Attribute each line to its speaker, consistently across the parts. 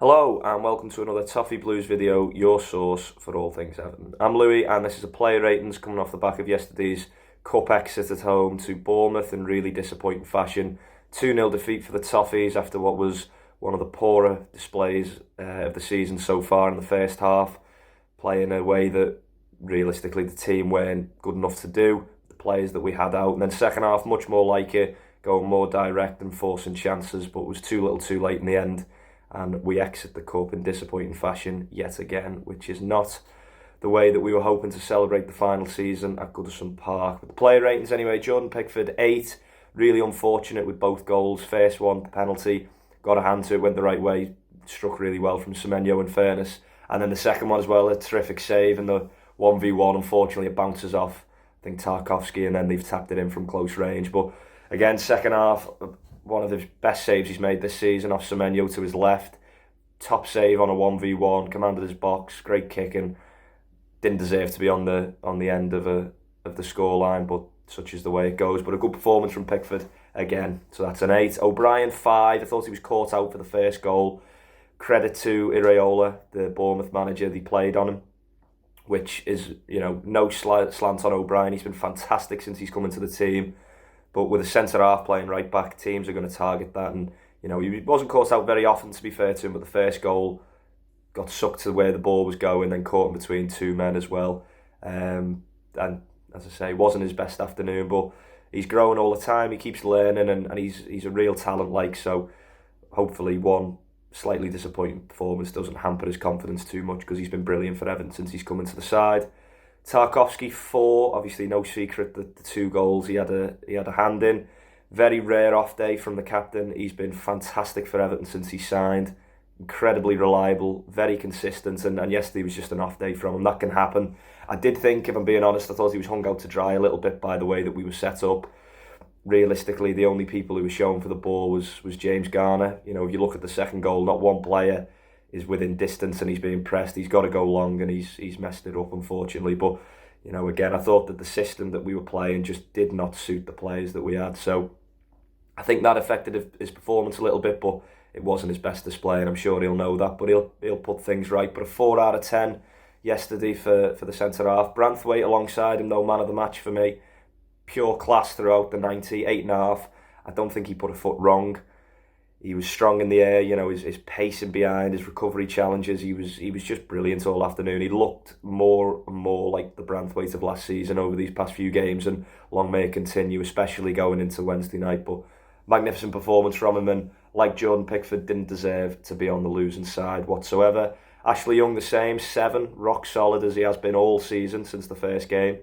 Speaker 1: Hello and welcome to another Toffee Blues video, your source for all things Everton. I'm Louis and this is a player ratings coming off the back of yesterday's cup exit at home to Bournemouth in really disappointing fashion. 2-0 defeat for the Toffees after what was one of the poorer displays of the season so far in the first half, playing a way that realistically the team weren't good enough to do, the players that we had out, and then second half much more like it, going more direct and forcing chances, but was too little too late in the end. And we exit the cup in disappointing fashion yet again, which is not the way that we were hoping to celebrate the final season at Goodison Park. But the player ratings anyway, Jordan Pickford 8, really unfortunate with both goals. First one, the penalty, got a hand to it, went the right way, struck really well from Semenyo in fairness. And then the second one as well, a terrific save, and the 1v1, unfortunately it bounces off, I think, Tarkowski, and then they've tapped it in from close range. But again, second half, one of the best saves he's made this season off Semenyo to his left. Top save on a 1v1, commanded his box, great kicking. Didn't deserve to be on the end of the scoreline, but such is the way it goes. But a good performance from Pickford again, so that's an 8. O'Brien 5. I thought he was caught out for the first goal. Credit to Iraola, the Bournemouth manager. They played on him, which is, no slant on O'Brien. He's been fantastic since he's come into the team. But with a centre-half playing right back, teams are going to target that. And, he wasn't caught out very often, to be fair to him, but the first goal got sucked to where the ball was going, then caught him between two men as well. And, as I say, it wasn't his best afternoon, but he's growing all the time. He keeps learning, and he's a real talent, so hopefully one slightly disappointing performance doesn't hamper his confidence too much, because he's been brilliant for Everton since he's come into the side. Tarkowski 4, obviously no secret that the 2 goals he had a hand in. Very rare off day from the captain. He's been fantastic for Everton since he signed. Incredibly reliable, very consistent, and yesterday was just an off day from him. That can happen. I did think, if I'm being honest, I thought he was hung out to dry a little bit by the way that we were set up. Realistically, the only people who were shown for the ball was James Garner. If you look at the second goal, not one player is within distance and he's being pressed. He's got to go long and he's messed it up, unfortunately. But, again, I thought that the system that we were playing just did not suit the players that we had. So I think that affected his performance a little bit, but it wasn't his best display, and I'm sure he'll know that. But he'll put things right. But a 4 out of 10 yesterday for the centre-half. Branthwaite alongside him, no man of the match for me. Pure class throughout the 90, 8.5. I don't think he put a foot wrong. He was strong in the air, his pacing behind, his recovery challenges. He was just brilliant all afternoon. He looked more and more like the Branthwaite of last season over these past few games, and long may it continue, especially going into Wednesday night. But magnificent performance from him, and like Jordan Pickford, didn't deserve to be on the losing side whatsoever. Ashley Young the same, 7, rock solid as he has been all season since the first game.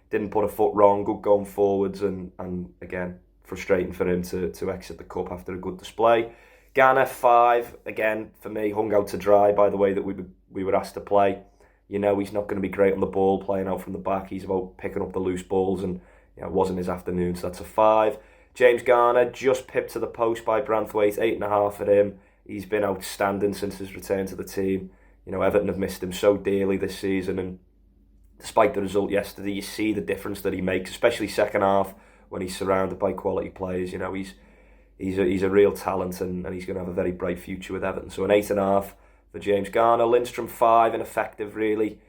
Speaker 1: Didn't put a foot wrong, good going forwards, and again, frustrating for him to exit the cup after a good display. Garner 5, again, for me, hung out to dry by the way that we were asked to play. He's not going to be great on the ball, playing out from the back. He's about picking up the loose balls, and it wasn't his afternoon, so that's a 5. James Garner, just pipped to the post by Branthwaite, 8.5 for him. He's been outstanding since his return to the team. Everton have missed him so dearly this season, and despite the result yesterday, you see the difference that he makes, especially second half, when he's surrounded by quality players. He's a real talent, and he's going to have a very bright future with Everton. So an 8.5 for James Garner. Lindstrom 5, ineffective really.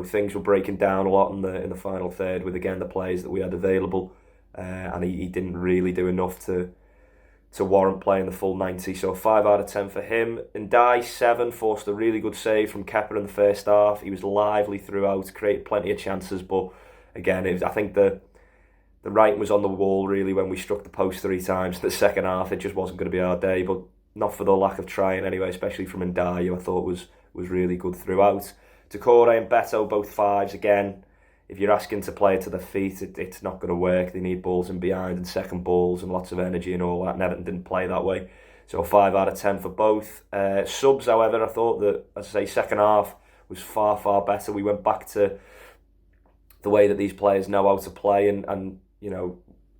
Speaker 1: Things were breaking down a lot in the final third with, again, the players that we had available, and he didn't really do enough to warrant playing the full 90. So 5 out of 10 for him. Ndai 7, forced a really good save from Kepa in the first half. He was lively throughout, created plenty of chances, but again, I think the writing was on the wall really when we struck the post 3 times in the second half. It just wasn't going to be our day, but not for the lack of trying anyway, especially from Ndai, who I thought was really good throughout. Decore and Beto, both 5s. Again, if you're asking to play it to the feet, it's not going to work. They need balls in behind and second balls and lots of energy and all that, and Everton didn't play that way. So 5 out of 10 for both. Subs, however, I thought that, as I say, second half was far, far better. We went back to the way that these players know how to play, and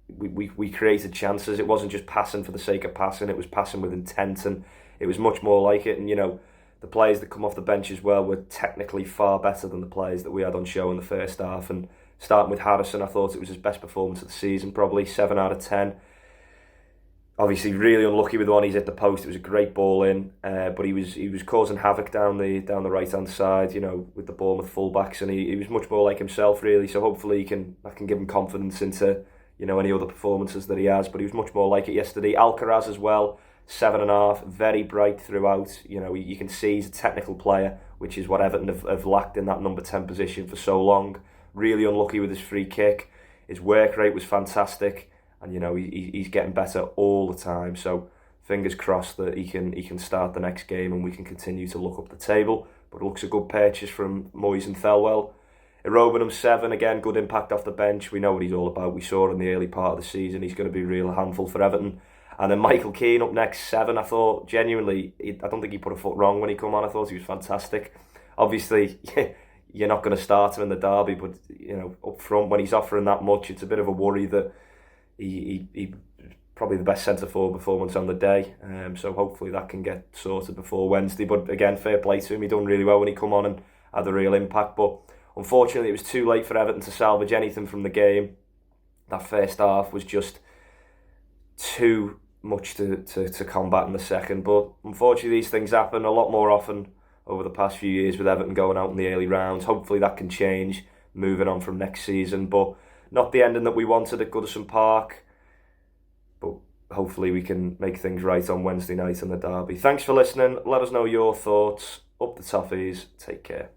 Speaker 1: we created chances. It wasn't just passing for the sake of passing, it was passing with intent, and it was much more like it. And the players that come off the bench as well were technically far better than the players that we had on show in the first half. And starting with Harrison, I thought it was his best performance of the season, probably 7 out of 10. Obviously, really unlucky with the one he's hit the post. It was a great ball in, but he was causing havoc down the right hand side. With the Bournemouth fullbacks, and he was much more like himself really. So hopefully that can give him confidence into any other performances that he has. But he was much more like it yesterday. Alcaraz as well, 7.5, very bright throughout. You can see he's a technical player, which is what Everton have lacked in that number 10 position for so long. Really unlucky with his free kick. His work rate was fantastic. And he's getting better all the time. So fingers crossed that he can start the next game and we can continue to look up the table. But it looks a good purchase from Moyes and Thelwell. Irobenham 7, again, good impact off the bench. We know what he's all about. We saw in the early part of the season he's going to be a real handful for Everton. And then Michael Keane up next, 7. I thought genuinely, I don't think he put a foot wrong when he come on. I thought he was fantastic. Obviously, you're not going to start him in the derby, but up front when he's offering that much, it's a bit of a worry that he probably the best centre forward performance on the day. So hopefully that can get sorted before Wednesday. But again, fair play to him. He done really well when he come on and had a real impact. But unfortunately, it was too late for Everton to salvage anything from the game. That first half was just too much to combat in the second. But unfortunately, these things happen a lot more often over the past few years with Everton going out in the early rounds. Hopefully that can change moving on from next season. But not the ending that we wanted at Goodison Park, but hopefully we can make things right on Wednesday night in the derby. Thanks for listening. Let us know your thoughts. Up the Toffees. Take care.